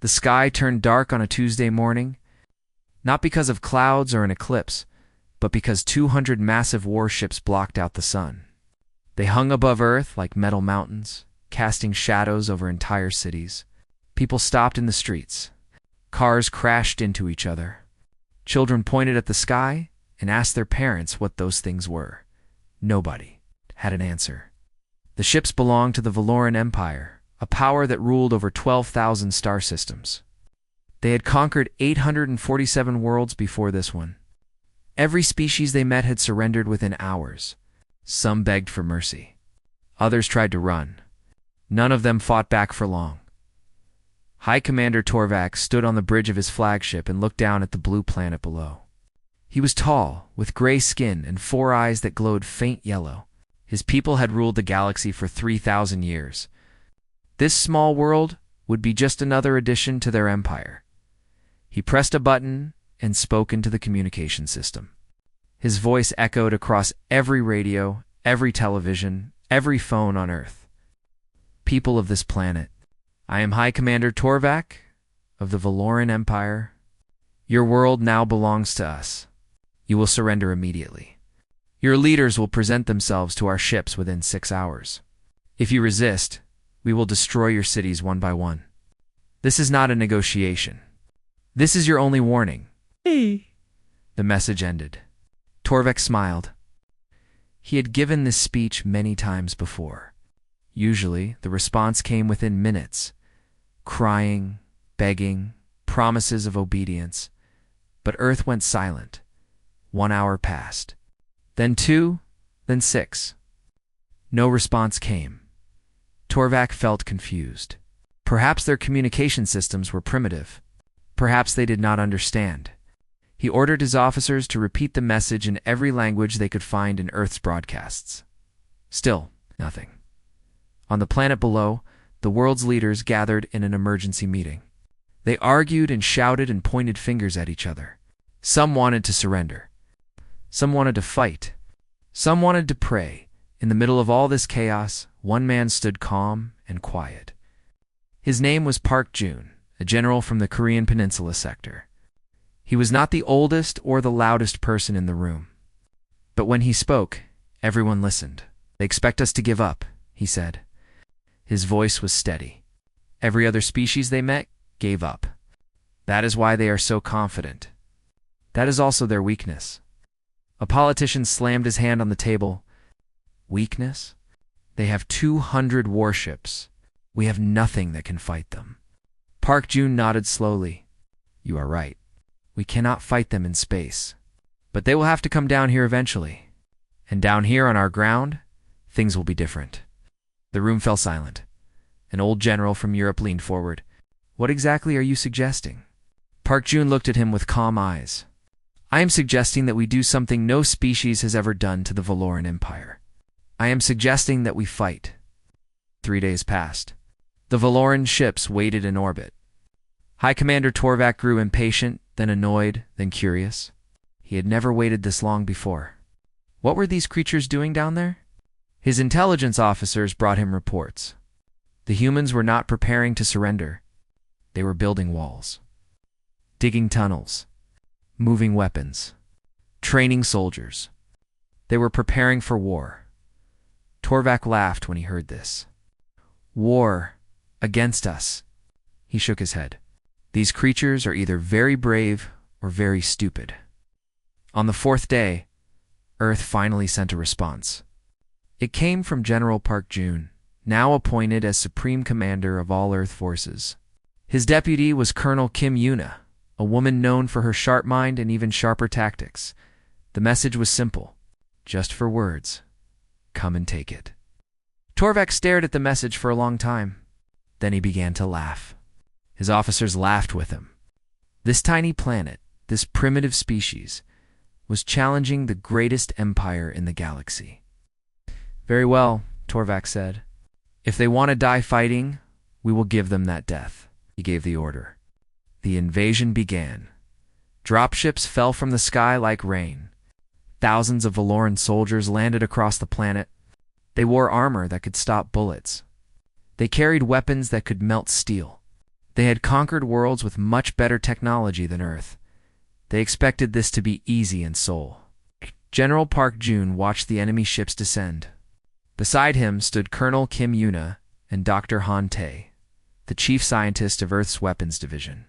The sky turned dark on a Tuesday morning, not because of clouds or an eclipse, but because 200 massive warships blocked out the sun. They hung above Earth like metal mountains, casting shadows over entire cities. People stopped in the streets. Cars crashed into each other. Children pointed at the sky and asked their parents what those things were. Nobody had an answer. The ships belonged to the Valoran Empire, a power that ruled over 12,000 star systems. They had conquered 847 worlds before this one. Every species they met had surrendered within hours. Some begged for mercy. Others tried to run. None of them fought back for long. High Commander Torvak stood on the bridge of his flagship and looked down at the blue planet below. He was tall, with gray skin and 4 eyes that glowed faint yellow. His people had ruled the galaxy for 3,000 years. This small world would be just another addition to their empire. He pressed a button and spoke into the communication system. His voice echoed across every radio, every television, every phone on Earth. People of this planet, I am High Commander Torvak of the Valoran Empire. Your world now belongs to us. You will surrender immediately. Your leaders will present themselves to our ships within 6 hours. If you resist, we will destroy your cities one by one. This is not a negotiation. This is your only warning. The message ended. Torvak smiled. He had given this speech many times before. Usually, the response came within minutes. Crying, begging, promises of obedience. But Earth went silent. 1 hour passed. Then 2, then 6. No response came. Torvak felt confused. Perhaps their communication systems were primitive. Perhaps they did not understand. He ordered his officers to repeat the message in every language they could find in Earth's broadcasts. Still, nothing. On the planet below, the world's leaders gathered in an emergency meeting. They argued and shouted and pointed fingers at each other. Some wanted to surrender. Some wanted to fight. Some wanted to pray. In the middle of all this chaos, one man stood calm and quiet. His name was Park Jun, a general from the Korean Peninsula sector. He was not the oldest or the loudest person in the room. But when he spoke, everyone listened. They expect us to give up, he said. His voice was steady. Every other species they met gave up. That is why they are so confident. That is also their weakness. A politician slammed his hand on the table. Weakness? They have 200 warships. We have nothing that can fight them. Park Jun nodded slowly. You are right. We cannot fight them in space. But they will have to come down here eventually. And down here on our ground, things will be different. The room fell silent. An old general from Europe leaned forward. What exactly are you suggesting? Park Jun looked at him with calm eyes. I am suggesting that we do something no species has ever done to the Valoran Empire. I am suggesting that we fight. 3 days passed. The Valoran ships waited in orbit. High Commander Torvak grew impatient, then annoyed, then curious. He had never waited this long before. What were these creatures doing down there? His intelligence officers brought him reports. The humans were not preparing to surrender. They were building walls, digging tunnels, moving weapons, training soldiers. They were preparing for war. Torvak laughed when he heard this. War against us. He shook his head. These creatures are either very brave or very stupid. On the 4th day, Earth finally sent a response. It came from General Park Jun, now appointed as Supreme Commander of all Earth forces. His deputy was Colonel Kim Yuna, a woman known for her sharp mind and even sharper tactics. The message was simple. Just for words. Come and take it. Torvak stared at the message for a long time. Then he began to laugh. His officers laughed with him. This tiny planet, this primitive species, was challenging the greatest empire in the galaxy. Very well, Torvak said. If they want to die fighting, we will give them that death. He gave the order. The invasion began. Dropships fell from the sky like rain. Thousands of Valoran soldiers landed across the planet. They wore armor that could stop bullets. They carried weapons that could melt steel. They had conquered worlds with much better technology than Earth. They expected this to be easy in Seoul. General Park Jun watched the enemy ships descend. Beside him stood Colonel Kim Yuna and Dr. Han Tae, the chief scientist of Earth's weapons division.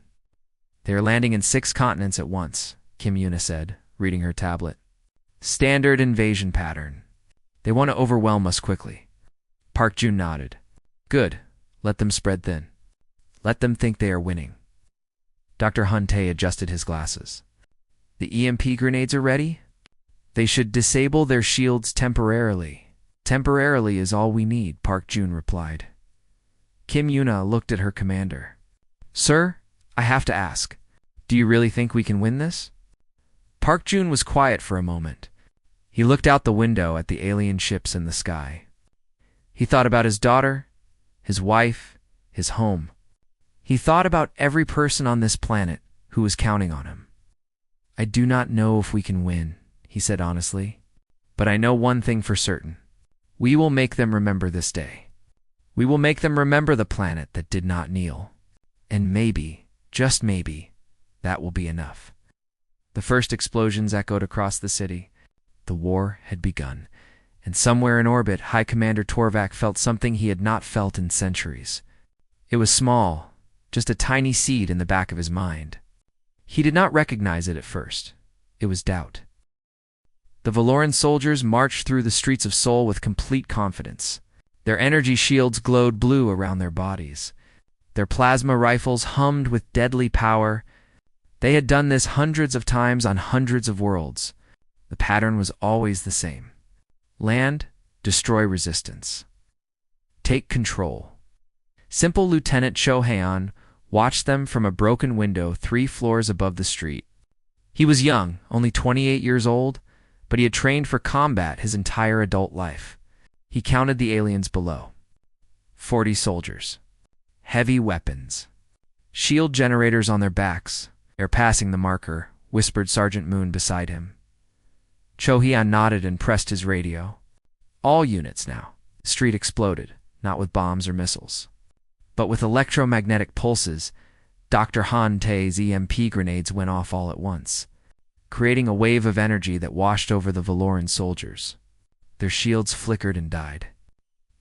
"They are landing in 6 continents at once," Kim Yuna said, reading her tablet. "Standard invasion pattern. They want to overwhelm us quickly." Park Jun nodded. "Good. Let them spread thin. Let them think they are winning." Dr. Han Tae adjusted his glasses. "The EMP grenades are ready? They should disable their shields temporarily." "Temporarily is all we need," Park Jun replied. Kim Yuna looked at her commander. "Sir, I have to ask, do you really think we can win this?" Park Jun was quiet for a moment. He looked out the window at the alien ships in the sky. He thought about his daughter, his wife, his home. He thought about every person on this planet who was counting on him. "I do not know if we can win," he said honestly, "but I know one thing for certain. We will make them remember this day. We will make them remember the planet that did not kneel. And maybe, just maybe, that will be enough." The first explosions echoed across the city. The war had begun, and somewhere in orbit, High Commander Torvak felt something he had not felt in centuries. It was small, just a tiny seed in the back of his mind. He did not recognize it at first. It was doubt. The Valoran soldiers marched through the streets of Seoul with complete confidence. Their energy shields glowed blue around their bodies. Their plasma rifles hummed with deadly power. They had done this hundreds of times on hundreds of worlds. The pattern was always the same. Land, destroy resistance. Take control. Simple Lieutenant Cho Haeon watched them from a broken window 3 floors above the street. He was young, only 28 years old, but he had trained for combat his entire adult life. He counted the aliens below. 40 soldiers. Heavy weapons. Shield generators on their backs. "They're passing the marker," whispered Sergeant Moon beside him. Cho Haeon nodded and pressed his radio. "All units now." The street exploded, not with bombs or missiles, but with electromagnetic pulses. Dr. Han Tae's EMP grenades went off all at once, creating a wave of energy that washed over the Valoran soldiers. Their shields flickered and died.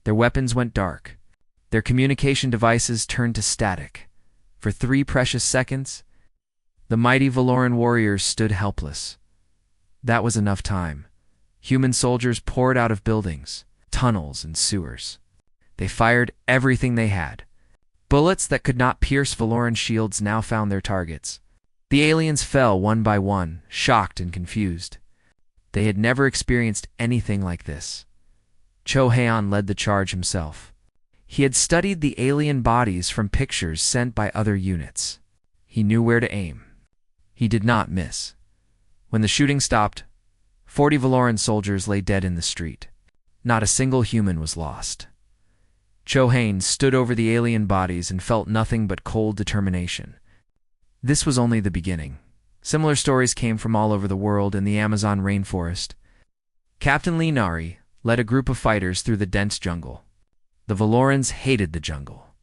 Their weapons went dark. Their communication devices turned to static. For 3 precious seconds, the mighty Valoran warriors stood helpless. That was enough time. Human soldiers poured out of buildings, tunnels, and sewers. They fired everything they had. Bullets that could not pierce Valoran shields now found their targets. The aliens fell one by one, shocked and confused. They had never experienced anything like this. Cho Haeon led the charge himself. He had studied the alien bodies from pictures sent by other units. He knew where to aim. He did not miss. When the shooting stopped, 40 Valoran soldiers lay dead in the street. Not a single human was lost. Cho Haeon stood over the alien bodies and felt nothing but cold determination. This was only the beginning. Similar stories came from all over the world in the Amazon rainforest. Captain Lee Nari led a group of fighters through the dense jungle. The Valorans hated the jungle.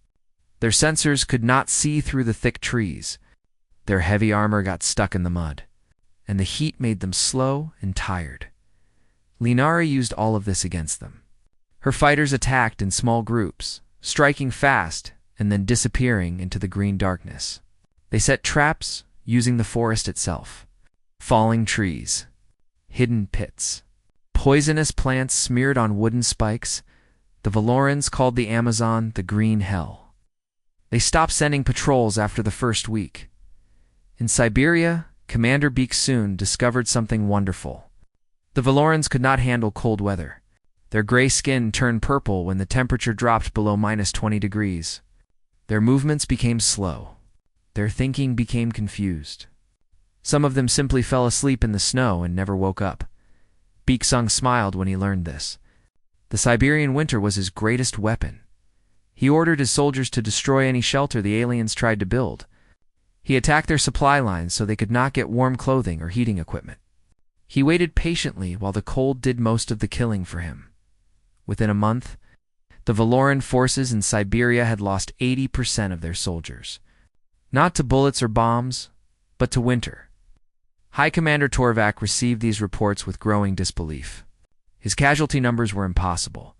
Their sensors could not see through the thick trees. Their heavy armor got stuck in the mud, and the heat made them slow and tired. Linari used all of this against them. Her fighters attacked in small groups, striking fast and then disappearing into the green darkness. They set traps using the forest itself. Falling trees, hidden pits, poisonous plants smeared on wooden spikes. The Valorans called the Amazon the Green Hell. They stopped sending patrols after the first week. In Siberia, Commander Baeksoon discovered something wonderful. The Valorans could not handle cold weather. Their gray skin turned purple when the temperature dropped below -20 degrees. Their movements became slow. Their thinking became confused. Some of them simply fell asleep in the snow and never woke up. Baeksoon smiled when he learned this. The Siberian winter was his greatest weapon. He ordered his soldiers to destroy any shelter the aliens tried to build. He attacked their supply lines so they could not get warm clothing or heating equipment. He waited patiently while the cold did most of the killing for him. Within a month, the Valoran forces in Siberia had lost 80% of their soldiers. Not to bullets or bombs, but to winter. High Commander Torvak received these reports with growing disbelief. His casualty numbers were impossible.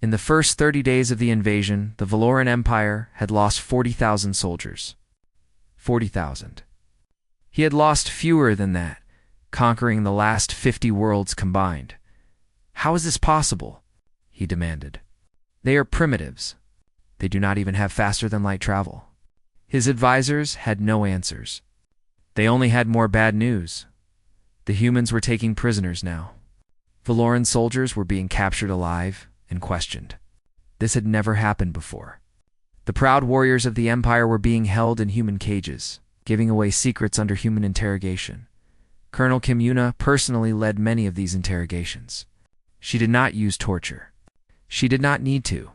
In the first 30 days of the invasion, the Valoran Empire had lost 40,000 soldiers. 40,000. He had lost fewer than that, conquering the last 50 worlds combined. How is this possible? He demanded. They are primitives. They do not even have faster-than-light travel. His advisors had no answers. They only had more bad news. The humans were taking prisoners now. Valoran soldiers were being captured alive and questioned. This had never happened before. The proud warriors of the Empire were being held in human cages, giving away secrets under human interrogation. Colonel Kim Yuna personally led many of these interrogations. She did not use torture. She did not need to.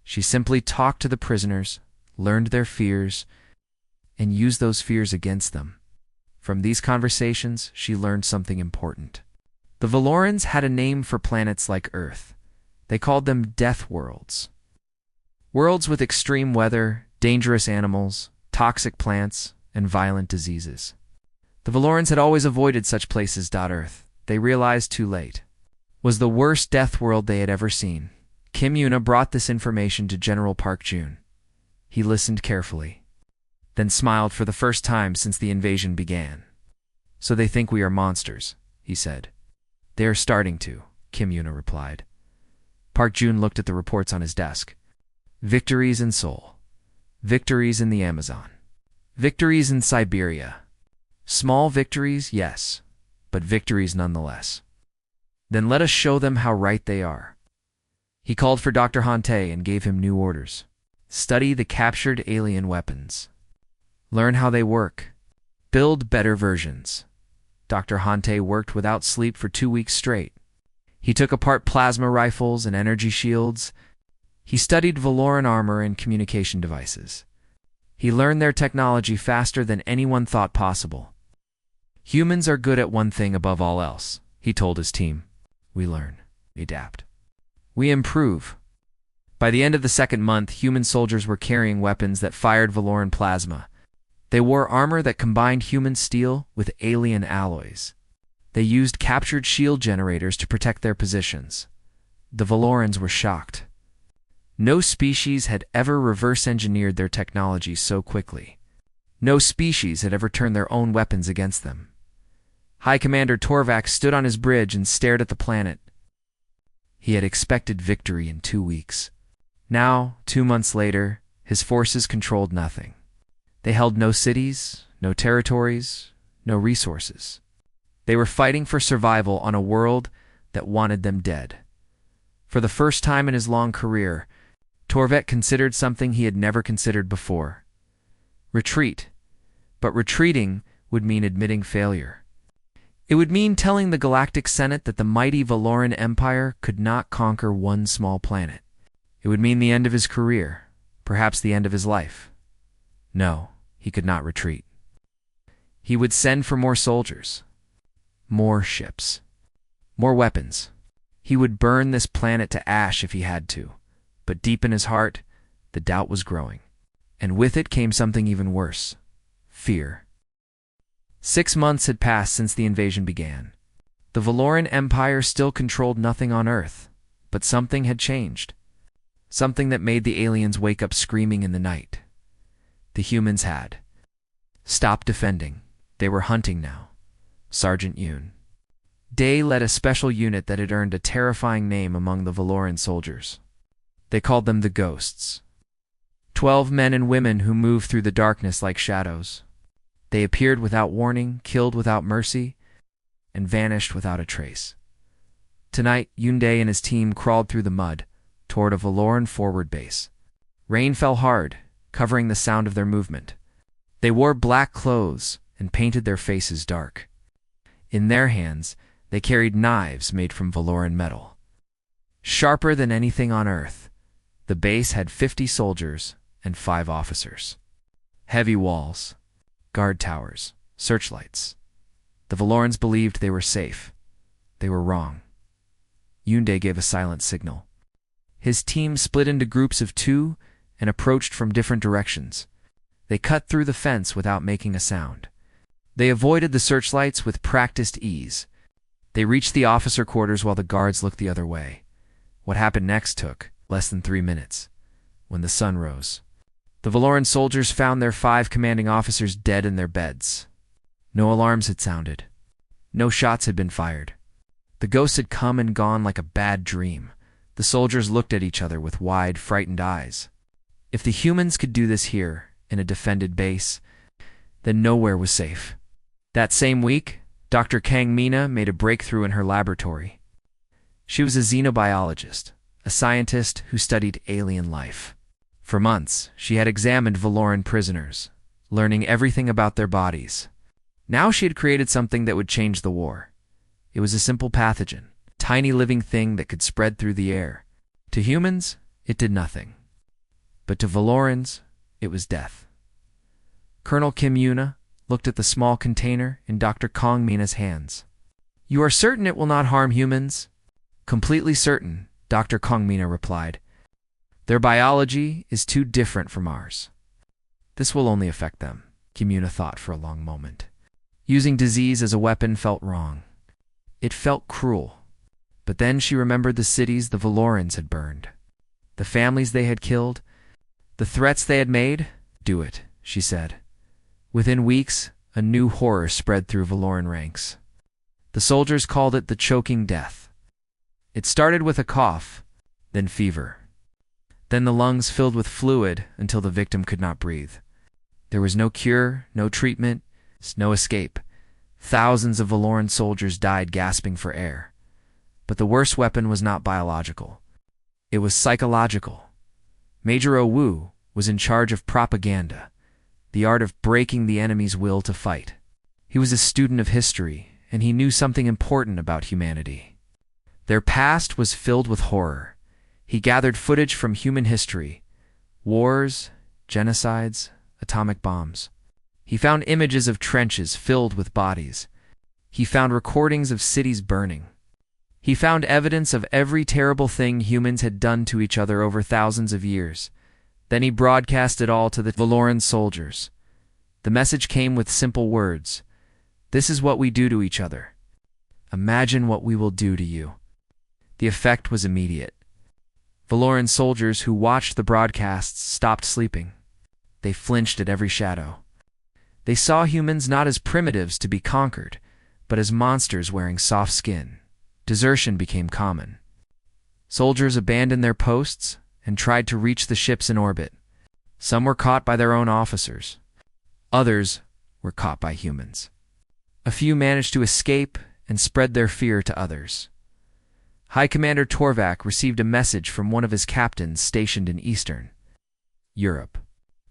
She simply talked to the prisoners, learned their fears, and used those fears against them. From these conversations, she learned something important. The Valorans had a name for planets like Earth. They called them death worlds. Worlds with extreme weather, dangerous animals, toxic plants, and violent diseases. The Valorans had always avoided such places. Earth, they realized too late, was the worst death world they had ever seen. Kim Yuna brought this information to General Park Jun. He listened carefully, then smiled for the first time since the invasion began. So they think we are monsters, he said. They are starting to, Kim Yuna replied. Park Jun looked at the reports on his desk. Victories in Seoul. Victories in the Amazon. Victories in Siberia. Small victories, yes, but victories nonetheless. Then let us show them how right they are. He called for Dr. Hante and gave him new orders. Study the captured alien weapons. Learn how they work. Build better versions. Dr. Hante worked without sleep for 2 weeks straight. He took apart plasma rifles and energy shields. He studied Valoran armor and communication devices. He learned their technology faster than anyone thought possible. Humans are good at one thing above all else, he told his team. We learn, adapt. We improve. By the end of the second month, human soldiers were carrying weapons that fired Valoran plasma. They wore armor that combined human steel with alien alloys. They used captured shield generators to protect their positions. The Valorans were shocked. No species had ever reverse-engineered their technology so quickly. No species had ever turned their own weapons against them. High Commander Torvak stood on his bridge and stared at the planet. He had expected victory in 2 weeks. Now, 2 months later, his forces controlled nothing. They held no cities, no territories, no resources. They were fighting for survival on a world that wanted them dead. For the first time in his long career, Torvak considered something he had never considered before. Retreat. But retreating would mean admitting failure. It would mean telling the Galactic Senate that the mighty Valoran Empire could not conquer one small planet. It would mean the end of his career, perhaps the end of his life. No, he could not retreat. He would send for more soldiers, more ships, more weapons. He would burn this planet to ash if he had to. But deep in his heart, the doubt was growing. And with it came something even worse: fear. 6 months had passed since the invasion began. The Valoran Empire still controlled nothing on Earth, but something had changed. Something that made the aliens wake up screaming in the night. The humans had stopped defending. They were hunting now. Sergeant Yoon Day led a special unit that had earned a terrifying name among the Valoran soldiers. They called them the Ghosts. 12 men and women who moved through the darkness like shadows. They appeared without warning, killed without mercy, and vanished without a trace. Tonight, Yoondae and his team crawled through the mud toward a Valoran forward base. Rain fell hard, covering the sound of their movement. They wore black clothes and painted their faces dark. In their hands, they carried knives made from Valoran metal. Sharper than anything on Earth, the base had 50 soldiers and 5 officers. Heavy walls, guard towers, searchlights. The Valorans believed they were safe. They were wrong. Yoondae gave a silent signal. His team split into groups of 2 and approached from different directions. They cut through the fence without making a sound. They avoided the searchlights with practiced ease. They reached the officer quarters while the guards looked the other way. What happened next took less than 3 minutes. When the sun rose, the Valoran soldiers found their 5 commanding officers dead in their beds. No alarms had sounded. No shots had been fired. The ghosts had come and gone like a bad dream. The soldiers looked at each other with wide, frightened eyes. If the humans could do this here, in a defended base, then nowhere was safe. That same week, Dr. Kang Mina made a breakthrough in her laboratory. She was a xenobiologist, a scientist who studied alien life. For months, she had examined Valoran prisoners, learning everything about their bodies. Now she had created something that would change the war. It was a simple pathogen, a tiny living thing that could spread through the air. To humans, it did nothing. But to Valorans, it was death. Colonel Kim Yuna looked at the small container in Dr. Kang Mina's hands. "You are certain it will not harm humans?" "Completely certain," Dr. Kang Mina replied. "Their biology is too different from ours." This will only affect them, Kim Yuna thought for a long moment. Using disease as a weapon felt wrong. It felt cruel. But then she remembered the cities the Valorans had burned, the families they had killed, the threats they had made. "Do it," she said. Within weeks, a new horror spread through Valoran ranks. The soldiers called it the choking death. It started with a cough, then fever. Then the lungs filled with fluid until the victim could not breathe. There was no cure, no treatment, no escape. Thousands of Valoran soldiers died gasping for air. But the worst weapon was not biological. It was psychological. Major Owu was in charge of propaganda, the art of breaking the enemy's will to fight. He was a student of history, and he knew something important about humanity. Their past was filled with horror. He gathered footage from human history: wars, genocides, atomic bombs. He found images of trenches filled with bodies. He found recordings of cities burning. He found evidence of every terrible thing humans had done to each other over thousands of years. Then he broadcast it all to the Valoran soldiers. The message came with simple words: "This is what we do to each other. Imagine what we will do to you." The effect was immediate. Valoran soldiers who watched the broadcasts stopped sleeping. They flinched at every shadow. They saw humans not as primitives to be conquered, but as monsters wearing soft skin. Desertion became common. Soldiers abandoned their posts and tried to reach the ships in orbit. Some were caught by their own officers. Others were caught by humans. A few managed to escape and spread their fear to others. High Commander Torvak received a message from one of his captains stationed in Eastern Europe.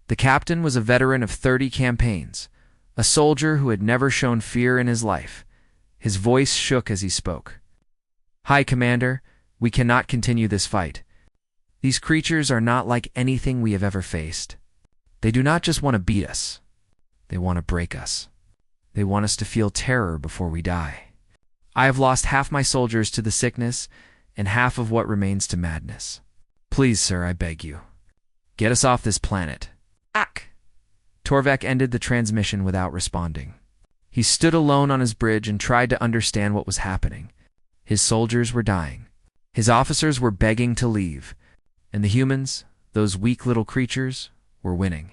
The captain was a veteran of 30 campaigns, a soldier who had never shown fear in his life. His voice shook as he spoke. "High Commander, we cannot continue this fight. These creatures are not like anything we have ever faced. They do not just want to beat us. They want to break us. They want us to feel terror before we die. I have lost half my soldiers to the sickness and half of what remains to madness. Please, sir, I beg you, get us off this planet." "Ack!" Torvak ended the transmission without responding. He stood alone on his bridge and tried to understand what was happening. His soldiers were dying. His officers were begging to leave. And the humans, those weak little creatures, were winning.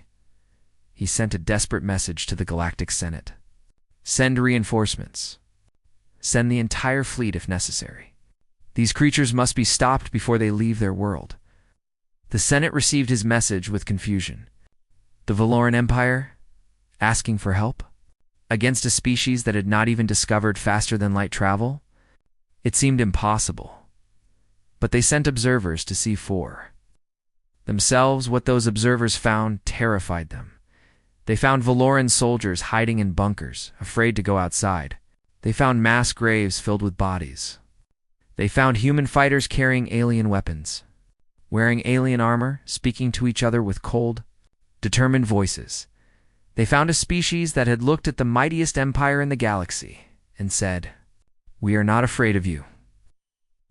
He sent a desperate message to the Galactic Senate. "Send reinforcements. Send the entire fleet if necessary. These creatures must be stopped before they leave their world." The Senate received his message with confusion. The Valoran Empire? Asking for help? Against a species that had not even discovered faster-than-light travel? It seemed impossible. But they sent observers to see for themselves. What those observers found terrified them. They found Valoran soldiers hiding in bunkers, afraid to go outside. They found mass graves filled with bodies. They found human fighters carrying alien weapons, wearing alien armor, speaking to each other with cold, determined voices. They found a species that had looked at the mightiest empire in the galaxy and said, "We are not afraid of you."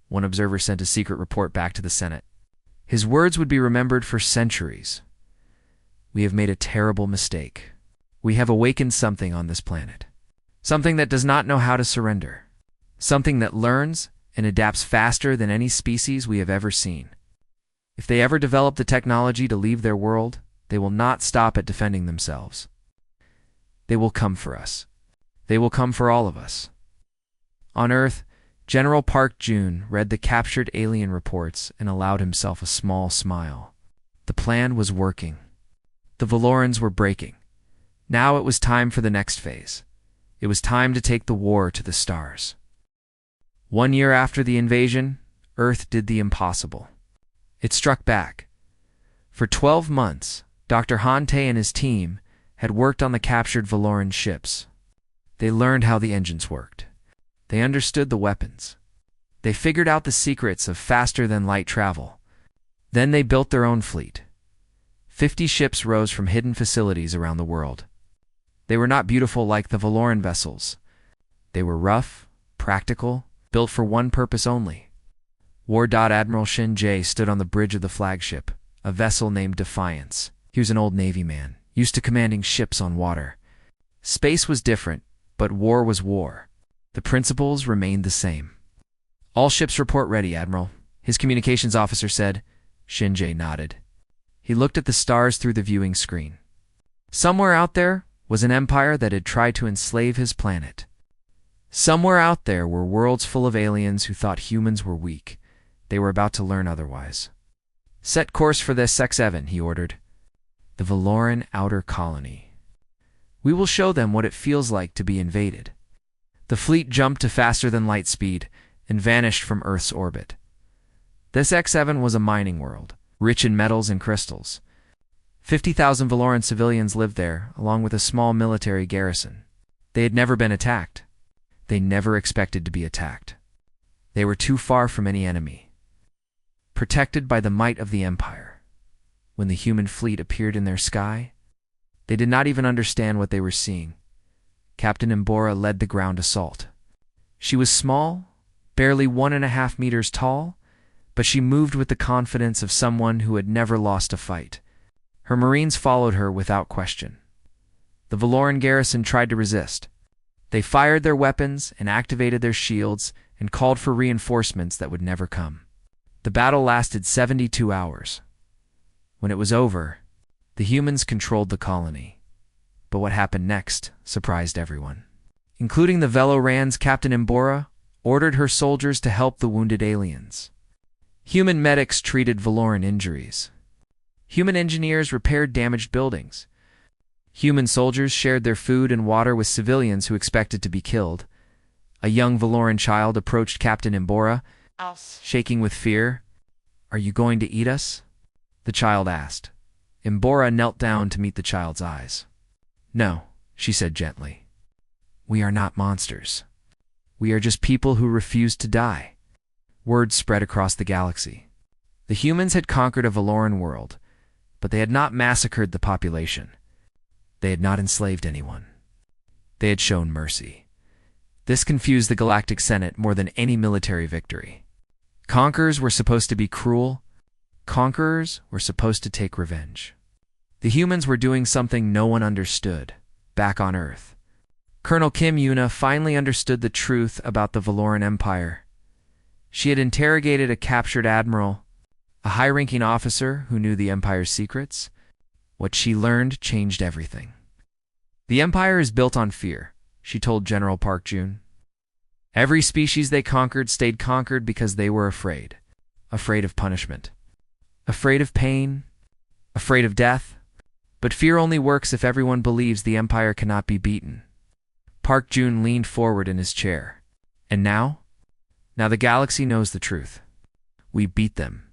One observer sent a secret report back to the Senate. His words would be remembered for centuries. We have made a terrible mistake. We have awakened something on this planet. Something that does not know how to surrender. Something that learns and adapts faster than any species we have ever seen. If they ever develop the technology to leave their world, they will not stop at defending themselves. They will come for us. They will come for all of us. On Earth, General Park Jun read the captured alien reports and allowed himself a small smile. The plan was working. The Valorans were breaking. Now it was time for the next phase. It was time to take the war to the stars. 1 year after the invasion, Earth did the impossible. It struck back. For 12 months, Dr. Hante and his team had worked on the captured Valoran ships. They learned how the engines worked. They understood the weapons. They figured out the secrets of faster-than-light travel. Then they built their own fleet. 50 ships rose from hidden facilities around the world. They were not beautiful like the Valoran vessels. They were rough, practical, built for one purpose only. War Admiral Shin Jae stood on the bridge of the flagship, a vessel named Defiance. He was an old Navy man, used to commanding ships on water. Space was different, but war was war. The principles remained the same. "All ships report ready, Admiral," his communications officer said. Shin Jae nodded. He looked at the stars through the viewing screen. Somewhere out there was an empire that had tried to enslave his planet. Somewhere out there were worlds full of aliens who thought humans were weak. They were about to learn otherwise. "Set course for this X7," he ordered. The Valoran outer colony. "We will show them what it feels like to be invaded." The fleet jumped to faster-than-light speed and vanished from Earth's orbit. This X7 was a mining world, rich in metals and crystals. 50,000 Valoran civilians lived there, along with a small military garrison. They had never been attacked. They never expected to be attacked. They were too far from any enemy. Protected by the might of the Empire. When the human fleet appeared in their sky, they did not even understand what they were seeing. Captain Mbora led the ground assault. She was small, barely 1.5 meters tall, but she moved with the confidence of someone who had never lost a fight. Her Marines followed her without question. The Valoran garrison tried to resist. They fired their weapons and activated their shields and called for reinforcements that would never come. The battle lasted 72 hours. When it was over, the humans controlled the colony. But what happened next surprised everyone. Including the Velorans, Captain Mbora ordered her soldiers to help the wounded aliens. Human medics treated Valoran injuries. Human engineers repaired damaged buildings. Human soldiers shared their food and water with civilians who expected to be killed. A young Valoran child approached Captain Mbora, shaking with fear. "Are you going to eat us?" the child asked. Mbora knelt down to meet the child's eyes. "No," she said gently. "We are not monsters. We are just people who refuse to die." Word spread across the galaxy. The humans had conquered a Valoran world, but they had not massacred the population. They had not enslaved anyone. They had shown mercy. This confused the Galactic Senate more than any military victory. Conquerors were supposed to be cruel. Conquerors were supposed to take revenge. The humans were doing something no one understood, back on Earth. Colonel Kim Yuna finally understood the truth about the Valoran Empire. She had interrogated a captured admiral, a high-ranking officer who knew the Empire's secrets. What she learned changed everything. "The Empire is built on fear," she told General Park Jun. "Every species they conquered stayed conquered because they were afraid. Afraid of punishment. Afraid of pain. Afraid of death. But fear only works if everyone believes the Empire cannot be beaten." Park Jun leaned forward in his chair. "And now? Now the galaxy knows the truth. We beat them.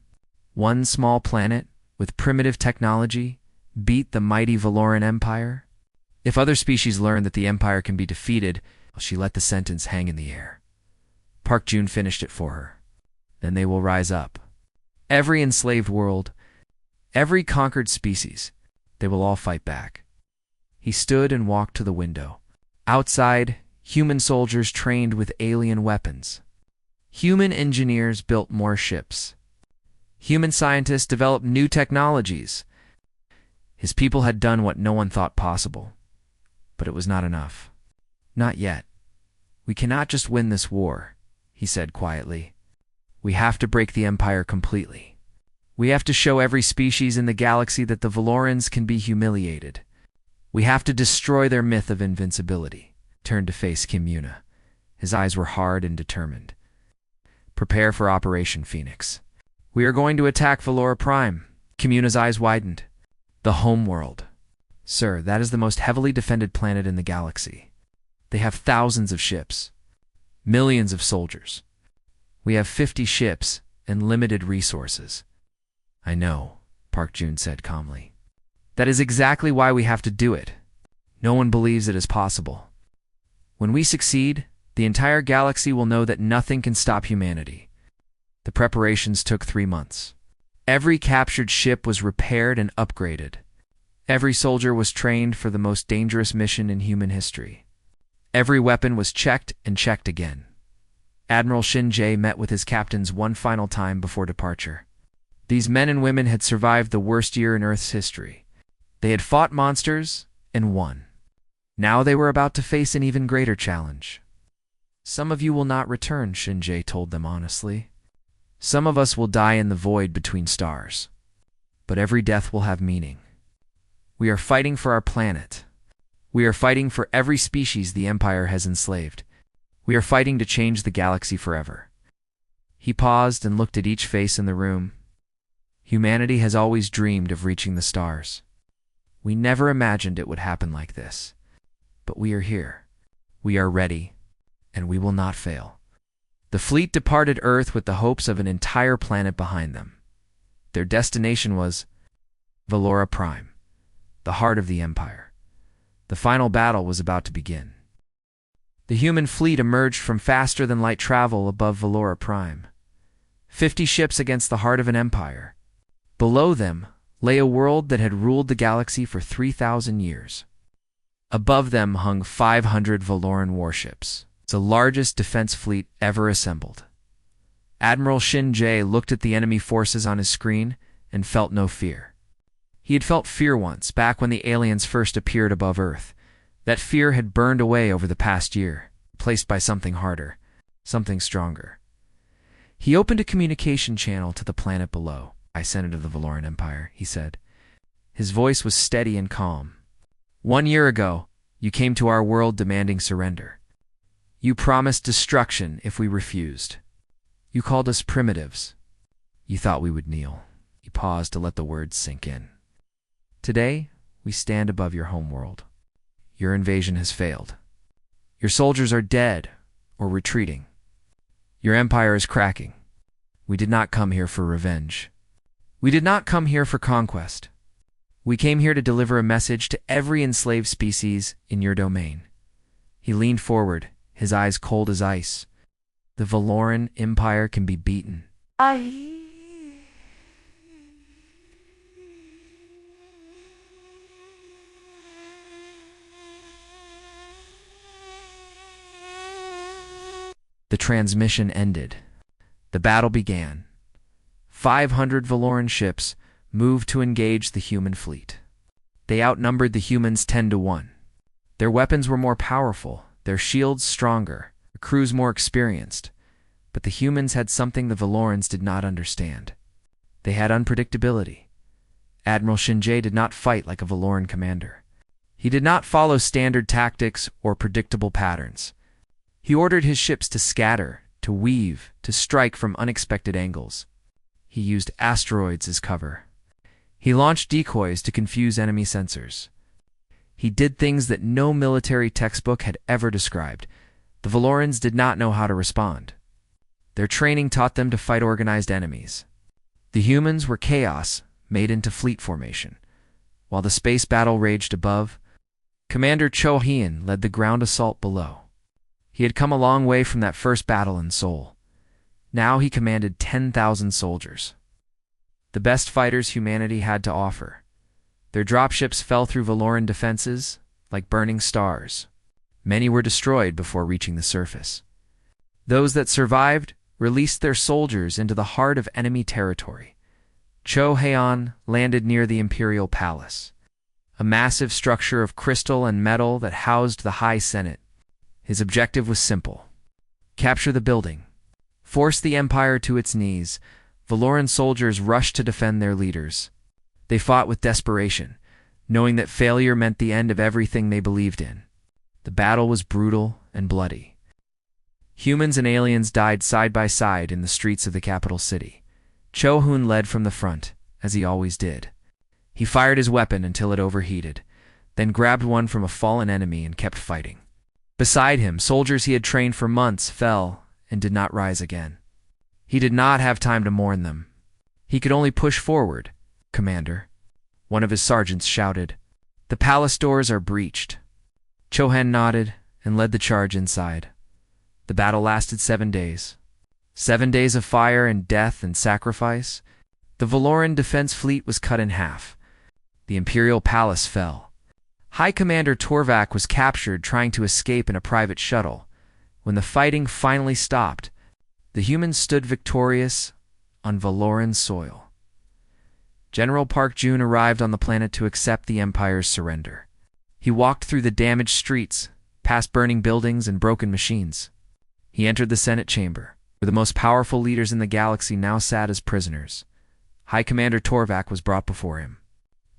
One small planet, with primitive technology, beat the mighty Valoran Empire. If other species learn that the Empire can be defeated," she let the sentence hang in the air. Park Jun finished it for her. "Then they will rise up. Every enslaved world, every conquered species, they will all fight back." He stood and walked to the window. Outside, human soldiers trained with alien weapons. Human engineers built more ships. Human scientists developed new technologies. His people had done what no one thought possible, but it was not enough. Not yet. We cannot just win this war, he said quietly. We have to break the Empire completely. We have to show every species in the galaxy that the Valorans can be humiliated. We have to destroy their myth of invincibility. Turned to face Kim Yuna. His eyes were hard and determined. Prepare for Operation Phoenix. We are going to attack Valora Prime. Kim Yuna's eyes widened. The homeworld. Sir, that is the most heavily defended planet in the galaxy. They have thousands of ships. Millions of soldiers. We have 50 ships and limited resources. I know, Park Jun said calmly. That is exactly why we have to do it. No one believes it is possible. When we succeed, the entire galaxy will know that nothing can stop humanity. The preparations took 3 months. Every captured ship was repaired and upgraded. Every soldier was trained for the most dangerous mission in human history. Every weapon was checked and checked again. Admiral Shin Jae met with his captains one final time before departure. These men and women had survived the worst year in Earth's history. They had fought monsters and won. Now they were about to face an even greater challenge. Some of you will not return, Shin Jae told them honestly. Some of us will die in the void between stars. But every death will have meaning. We are fighting for our planet. We are fighting for every species the Empire has enslaved. We are fighting to change the galaxy forever. He paused and looked at each face in the room. Humanity has always dreamed of reaching the stars. We never imagined it would happen like this. But we are here. We are ready, and we will not fail. The fleet departed Earth with the hopes of an entire planet behind them. Their destination was Valora Prime, the heart of the Empire. The final battle was about to begin. The human fleet emerged from faster-than-light travel above Valora Prime. 50 ships against the heart of an empire. Below them lay a world that had ruled the galaxy for 3,000 years. Above them hung 500 Valoran warships, the largest defense fleet ever assembled. Admiral Shin Jae looked at the enemy forces on his screen and felt no fear. He had felt fear once, back when the aliens first appeared above Earth. That fear had burned away over the past year, replaced by something harder, something stronger. He opened a communication channel to the planet below. I Senate of the Valoran Empire, he said. His voice was steady and calm. 1 year ago, you came to our world demanding surrender. You promised destruction if we refused. You called us primitives. You thought we would kneel. He paused to let the words sink in. Today, we stand above your homeworld. Your invasion has failed. Your soldiers are dead or retreating. Your empire is cracking. We did not come here for revenge. We did not come here for conquest. We came here to deliver a message to every enslaved species in your domain. He leaned forward, his eyes cold as ice. The Valoran Empire can be beaten. The transmission ended. The battle began. 500 Valoran ships moved to engage the human fleet. They outnumbered the humans 10-1. Their weapons were more powerful, their shields stronger, their crews more experienced. But the humans had something the Valorans did not understand. They had unpredictability. Admiral Shin Jae did not fight like a Valoran commander. He did not follow standard tactics or predictable patterns. He ordered his ships to scatter, to weave, to strike from unexpected angles. He used asteroids as cover. He launched decoys to confuse enemy sensors. He did things that no military textbook had ever described. The Valorans did not know how to respond. Their training taught them to fight organized enemies. The humans were chaos made into fleet formation. While the space battle raged above, Commander Cho Hyun led the ground assault below. He had come a long way from that first battle in Seoul. Now he commanded 10,000 soldiers. The best fighters humanity had to offer. Their dropships fell through Valoran defenses like burning stars. Many were destroyed before reaching the surface. Those that survived released their soldiers into the heart of enemy territory. Cho Haeon landed near the Imperial Palace. a massive structure of crystal and metal that housed the High Senate. His objective was simple: capture the building, force the Empire to its knees. Valoran soldiers rushed to defend their leaders. They fought with desperation, knowing that failure meant the end of everything they believed in. The battle was brutal and bloody. Humans and aliens died side by side in the streets of the capital city. Cho-hun led from the front, as he always did. He fired his weapon until it overheated, then grabbed one from a fallen enemy and kept fighting. Beside him, soldiers he had trained for months fell and did not rise again. He did not have time to mourn them. He could only push forward. "Commander," one of his sergeants shouted, "the palace doors are breached." Cho-hun nodded and led the charge inside. The battle lasted 7 days. 7 days of fire and death and sacrifice. The Valoran defense fleet was cut in half. The Imperial Palace fell. High Commander Torvak was captured trying to escape in a private shuttle. When the fighting finally stopped, the humans stood victorious on Valoran soil. General Park Jun arrived on the planet to accept the Empire's surrender. He walked through the damaged streets, past burning buildings and broken machines. He entered the Senate chamber, where the most powerful leaders in the galaxy now sat as prisoners. High Commander Torvak was brought before him.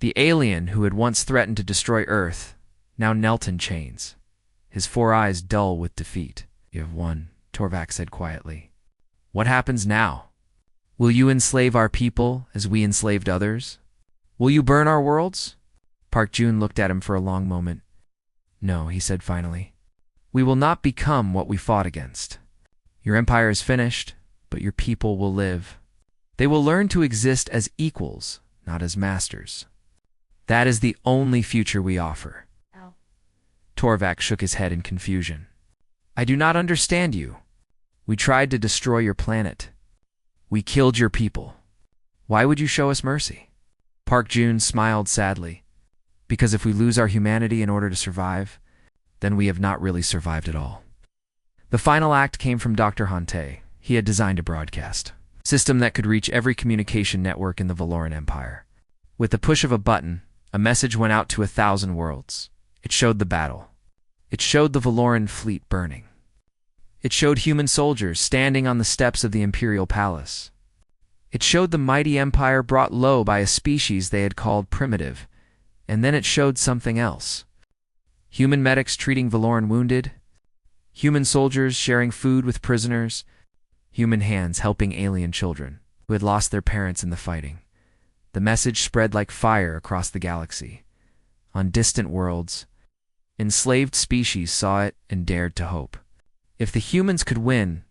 The alien who had once threatened to destroy Earth now knelt in chains, his 4 eyes dull with defeat. "You have won," Torvak said quietly. "What happens now? Will you enslave our people as we enslaved others? Will you burn our worlds?" Park Jun looked at him for a long moment. "No," he said finally. "We will not become what we fought against. Your empire is finished, but your people will live. They will learn to exist as equals, not as masters. That is the only future we offer." Ow. Torvak shook his head in confusion. "I do not understand you. We tried to destroy your planet. We killed your people. Why would you show us mercy?" Park Jun smiled sadly. "Because if we lose our humanity in order to survive, then we have not really survived at all." The final act came from Dr. Hante. He had designed a broadcast system that could reach every communication network in the Valoran Empire. With the push of a button, a message went out to 1,000 worlds. It showed the battle. It showed the Valoran fleet burning. It showed human soldiers standing on the steps of the Imperial Palace. It showed the mighty empire brought low by a species they had called primitive. And then it showed something else. Human medics treating Valoran wounded, human soldiers sharing food with prisoners, human hands helping alien children who had lost their parents in the fighting. The message spread like fire across the galaxy. On distant worlds, enslaved species saw it and dared to hope. If the humans could win,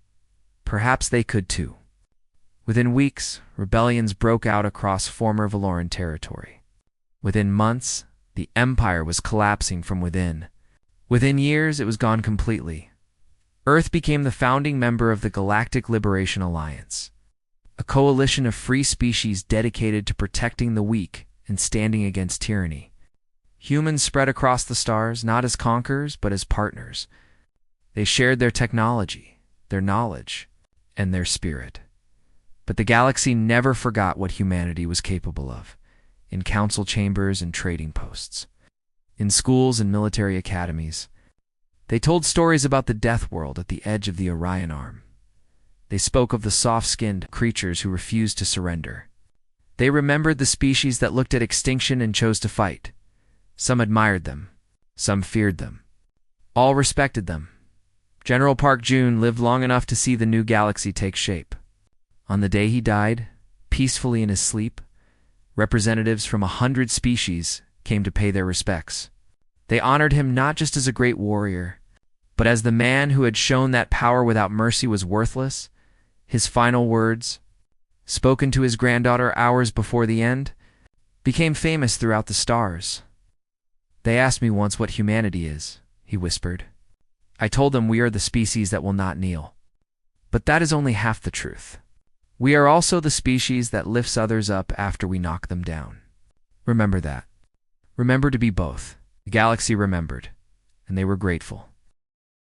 perhaps they could too. Within weeks, rebellions broke out across former Valoran territory. Within months, the Empire was collapsing from within. Within years, it was gone completely. Earth became the founding member of the Galactic Liberation Alliance, a coalition of free species dedicated to protecting the weak and standing against tyranny. Humans spread across the stars, not as conquerors, but as partners. They shared their technology, their knowledge, and their spirit. But the galaxy never forgot what humanity was capable of, in council chambers and trading posts, in schools and military academies. They told stories about the death world at the edge of the Orion Arm. They spoke of the soft-skinned creatures who refused to surrender. They remembered the species that looked at extinction and chose to fight. Some admired them, some feared them. All respected them. General Park Jun lived long enough to see the new galaxy take shape. On the day he died, peacefully in his sleep, representatives from 100 species came to pay their respects. They honored him not just as a great warrior, but as the man who had shown that power without mercy was worthless. His final words, spoken to his granddaughter hours before the end, became famous throughout the stars. "They asked me once what humanity is," he whispered. "I told them we are the species that will not kneel. But that is only half the truth. We are also the species that lifts others up after we knock them down. Remember that. Remember to be both." The galaxy remembered, and they were grateful.